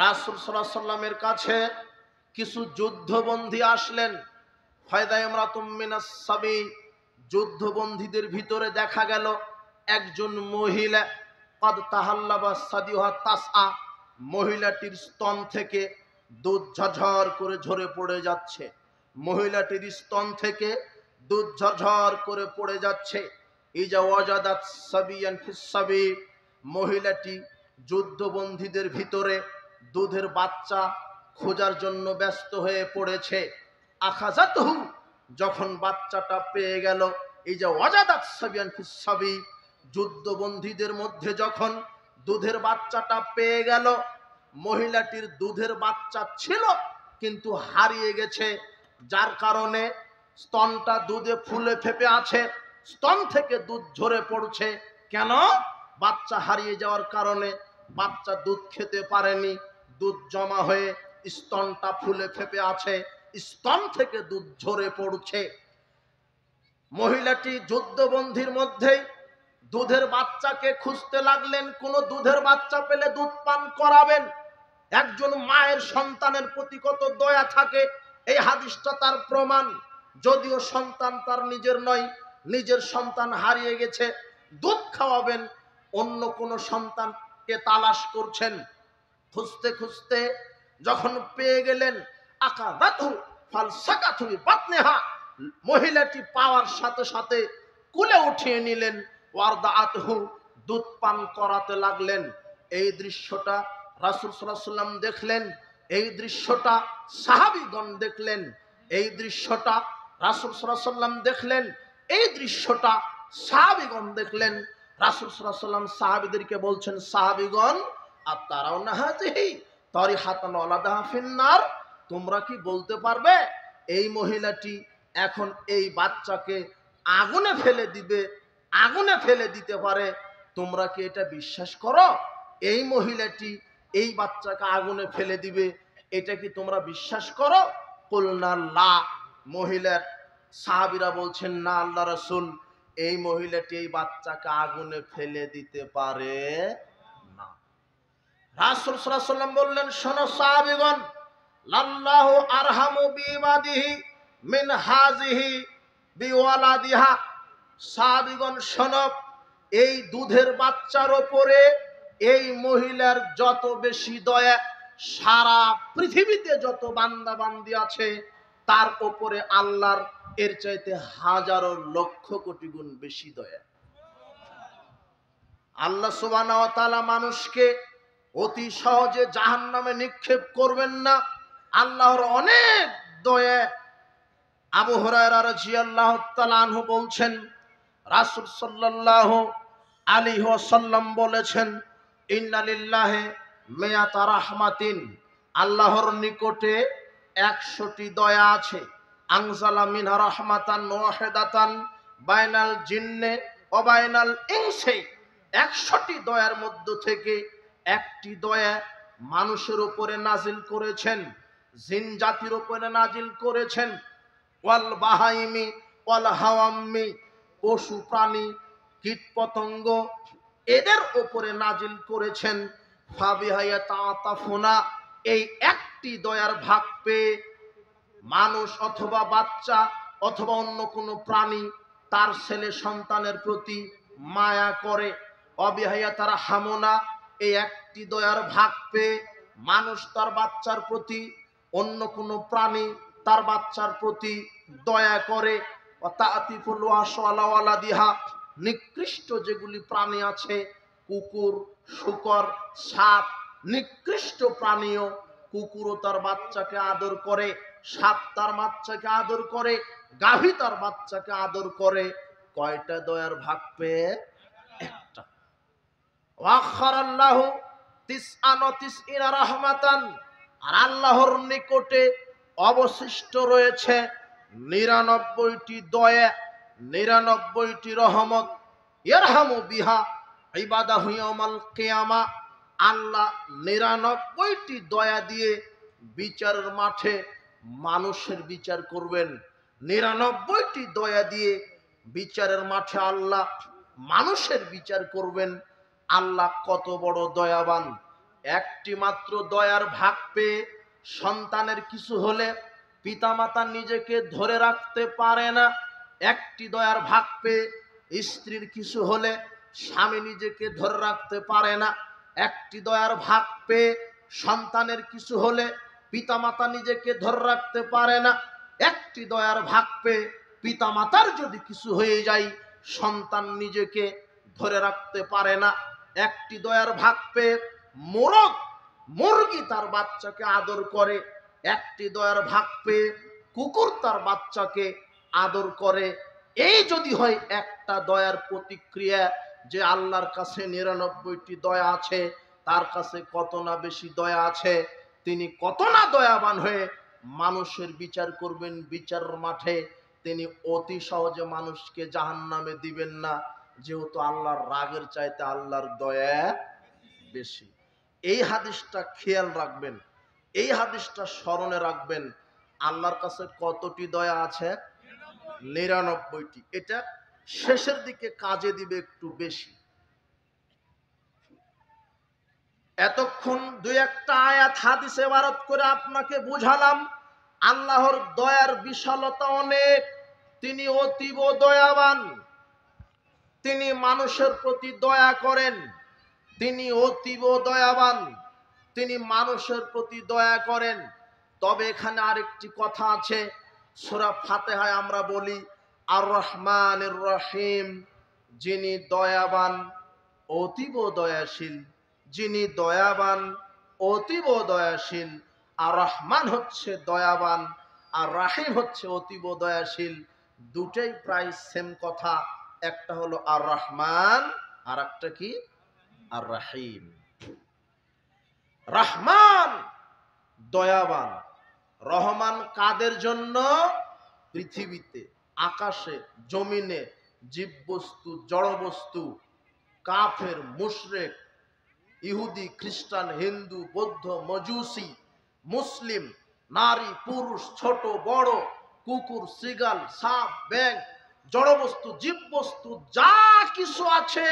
রাসূল সাল্লাল্লাহু আলাইহি সাল্লামের কাছে কিছু যুদ্ধবন্দী আসলেন। ফায়দা ইমরাতুম মিনাস সাবি, যুদ্ধবন্দীদের ভিতরে দেখা গেল একজন মহিলা কদ তাহাল্লাবা সাদিহা তাসআ, মহিলাটির স্তন থেকে দুধ ঝরঝর করে ঝরে পড়ে যাচ্ছে। মহিলাটির স্তন থেকে দুধ ঝরঝর করে পড়ে যাচ্ছে। ইজা ওয়াজাদাত সাবিয়ান ফিস সাবি, মহিলাটি যুদ্ধবন্দীদের ভিতরে দুধের বাচ্চা খোঁজার জন্য ব্যস্ত হয়ে পড়েছে। আখাযাতহু, যখন বাচ্চাটা পেয়ে গেল, ইজা ওয়াজাদাত সাবিয়ান ফিস সাবি, যুদ্ধবন্দীদের মধ্যে যখন দুধের বাচ্চাটা পেয়ে গেল, মহিলাটির দুধের বাচ্চা ছিল কিন্তু হারিয়ে গেছে, যার কারণে স্তনটা দুধে ফুলে ফেপে আছে, স্তন থেকে দুধ ঝরে পড়ছে। কেন? বাচ্চা হারিয়ে যাওয়ার কারণে বাচ্চা দুধ খেতে পারেনি, দুধ জমা হয়ে স্তনটা ফুলে ফেপে আছে, স্তন থেকে দুধ ঝরে পড়ছে। মহিলাটি যুদ্ধবন্দীর মধ্যেই দুধের বাচ্চাকে খুঁজতে লাগলেন, কোন দুধের বাচ্চা পেলে দুধ পান করাবেন। একজন মায়ের সন্তানের প্রতি কত দয়া থাকে, এই হাদিসটা তার প্রমাণ। যদিও সন্তান তার নিজের নয়, নিজের সন্তান হারিয়ে গেছে, দুধ খাওয়াবেন, অন্য কোন সন্তানকে তালাশ করছেন। খুঁজতে খুঁজতে যখন পেয়ে গেলেন, আকাযাতহু ফালসাকাতহু বিবাতনিহা, মহিলাটি পাওয়ার সাথে সাথে কুলে উঠিয়ে নিলেন, ওয়ারদাআতহু, দুধ পান করাতে লাগলেন। এই দৃশ্যটা রাসূল সাল্লাল্লাহু আলাইহি ওয়াসাল্লাম দেখলেন, এই দৃশ্যটা সাহাবীগণ দেখলেন, এই দৃশ্যটা রাসূল সাল্লাল্লাহু আলাইহি ওয়াসাল্লাম দেখলেন, এই দৃশ্যটা সাহাবীগণ দেখলেন। রাসূল সাল্লাল্লাহু আলাইহি ওয়াসাল্লাম সাহাবীদেরকে বলছেন, সাহাবীগণ, আতারাউনা হাযিহি তারিহাতান ওয়ালাদাহা ফিন্নার, তোমরা কি বলতে পারবে এই মহিলাটি এখন এই বাচ্চাকে আগুনে ফেলে দিবে, আগুনে ফেলে দিতে পারে? তোমরা কি এটা বিশ্বাস করো এই মহিলাটি এই বাচ্চাকে আগুনে ফেলে দিবে? এটা কি তোমরা বিশ্বাস করো? কুলনা লা, মহিলার সাহাবীরা বলছেন, না আল্লাহ রাসূল, এই মহিলাটি এই বাচ্চাকে আগুনে ফেলে দিতে পারে না। রাসূল সাল্লাল্লাহু আলাইহি ওয়াসাল্লাম বললেন, শোনো সাহাবীগণ, লাল্লাহু আরহামু বিইবাদিহি মিন হাযিহি বিওয়ালাদিহা। সাহাবীগণ শোনো, এই দুধের বাচ্চার উপরে এই মহিলার যত বেশি দয়া, সারা পৃথিবীতে যত বান্দা বান্দি আছে তার উপরে আল্লাহর এর চাইতে হাজারো লক্ষ কোটি গুণ বেশি দয়া। আল্লাহ সুবহানাহু ওয়া তাআলা মানুষকে অতি সহজে জাহান্নামে নিক্ষেপ করবেন না, আল্লাহর অনেক দয়া। আবু হুরায়রা রাদিয়াল্লাহু তাআলা আনহু বলছেন, রাসূল সাল্লাল্লাহু আলাইহি ওয়াসাল্লাম বলেছেন, ইন্না লিল্লাহি মিয়াতা রাহমাতিন, আল্লাহর নিকটে 100টি দয়া আছে। আনজালা মিনহা রাহমাতান ওয়াহিদাতান বাইনাল জিন্নে ওয়া বাইনাল ইনসি, 100টি দয়ার মধ্য থেকে একটি দয়া মানুষের উপরে নাজিল করেছেন, জিন জাতির উপরে নাজিল করেছেন। ওয়াল বাহাইমি ওয়াল হাওয়াম্মি, পশু প্রাণী কীট পতঙ্গ এদের উপরে নাজিল করেছেন। ফাবিহায়া তাতাফুনা, এই একটি দয়ার ভাগ পেয়ে মানুষ অথবা বাচ্চা অথবা অন্য কোনো প্রাণী তার ছেলে সন্তানের প্রতি মায়া করে। অবিহায়া তারা হামনা, এই একটি দয়ার ভাগ পেয়ে মানুষ তার বাচ্চার প্রতি, অন্য কোনো প্রাণী তার বাচ্চার প্রতি দয়া করে। তাআতিফুল ওয়াহশালা ওয়ালাদিহা, নিকৃষ্ট যেগুলি প্রাণী আছে, কুকুর, শূকর, সাপ, নিকৃষ্ট প্রাণীও, কুকুরও তার বাচ্চাকে আদর করে, সাপ তার বাচ্চাকে আদর করে, গাভী তার বাচ্চাকে আদর করে। কয়টা দয়ার ভাগ পেয়ে? একটা। ওয়াখারাল্লাহু তিসআন ওয়া তিসঈনা রাহমাতান, আর আল্লাহর নিকটে অবশিষ্ট রয়েছে 99টি দয়া, 99টি রহমত। ইয়ারহামু বিহা ইবাদাহু ইয়াউমাল কিয়ামা, আল্লাহ 99টি দয়া দিয়ে বিচারের মাঠে মানুষের বিচার করবেন। 99টি দয়া দিয়ে বিচারের মাঠে আল্লাহ মানুষের বিচার করবেন। আল্লাহ কত বড় দয়াবান! একটি মাত্র দয়ার ভাগ পেয়ে সন্তানের কিছু হলে পিতামাতা নিজেকে ধরে রাখতে পারে না। একটি দয়ার ভাগ পেয়ে স্ত্রীর কিছু হলে স্বামী নিজেকে ধরে রাখতে পারে না। একটি দয়ার ভাগ পেয়ে সন্তানের কিছু হলে পিতামাতা নিজেকে ধরে রাখতে পারে না। একটি দয়ার ভাগ পেয়ে পিতামাতার যদি কিছু হয়ে যায় সন্তান নিজেকে ধরে রাখতে পারে না। একটি দয়ার ভাগ পেয়ে মুরগি তার বাচ্চাকে আদর করে। একটি দয়ার ভাগ পেয়ে কুকুর তার বাচ্চাকে আদর করে। এই যদি হয় একটা দয়ার প্রতিক্রিয়া, যে আল্লাহর কাছে 99টি দয়া আছে, তার কাছে কত না বেশি দয়া আছে। তিনি কত না দয়াবান হয়ে মানুষের বিচার করবেন বিচারের মাঠে। তিনি অতি সহজে মানুষকে জাহান্নামে দিবেন না, যেহেতু আল্লাহর রাগের চাইতে আল্লাহর দয়া বেশি। এই হাদিসটা খেয়াল রাখবেন, এই হাদিসটা স্মরণে রাখবেন। আল্লাহর কাছে কতটি দয়া আছে? 99টি। এটা শেষের দিকে কাজে দিবে একটু বেশি। এতক্ষণ দুই একটা আয়াত হাদিস ইবারত করে আপনাকে বুঝালাম আল্লাহর দয়ার বিশালতা অনেক। তিনি অতীব দয়াবান, তিনি মানুষের প্রতি দয়া করেন। তিনি অতীব দয়াবান, তিনি মানুষের প্রতি দয়া করেন। তবে এখানে আরেকটি কথা আছে, সূরা ফাতিহায় আমরা বলি আর রহমানির রহিম, যিনি দয়াবান অতীব দয়াশীল। যিনি দয়াবান অতীব দয়াশীল। আর রহমান হচ্ছে দয়াবান, আর রাহিম হচ্ছে অতীব দয়াশীল। দুটাই প্রায় সেম কথা। একটা হলো আর রহমান, আর একটা কি? আর রাহিম। রহমান দয়াবান, রহমান কাদের জন্য? পৃথিবীতে, আকাশে, জমিনে, জীববস্তু, জড়বস্তু, কাফের, মুশরিক, ইহুদি, খ্রিস্টান, হিন্দু, বৌদ্ধ, মজুসি, মুসলিম, নারী, পুরুষ, ছোট বড়, কুকুর, সিগাল, সাপ, ব্যাঙ, জড়বস্তু, জীববস্তু যা কিছু আছে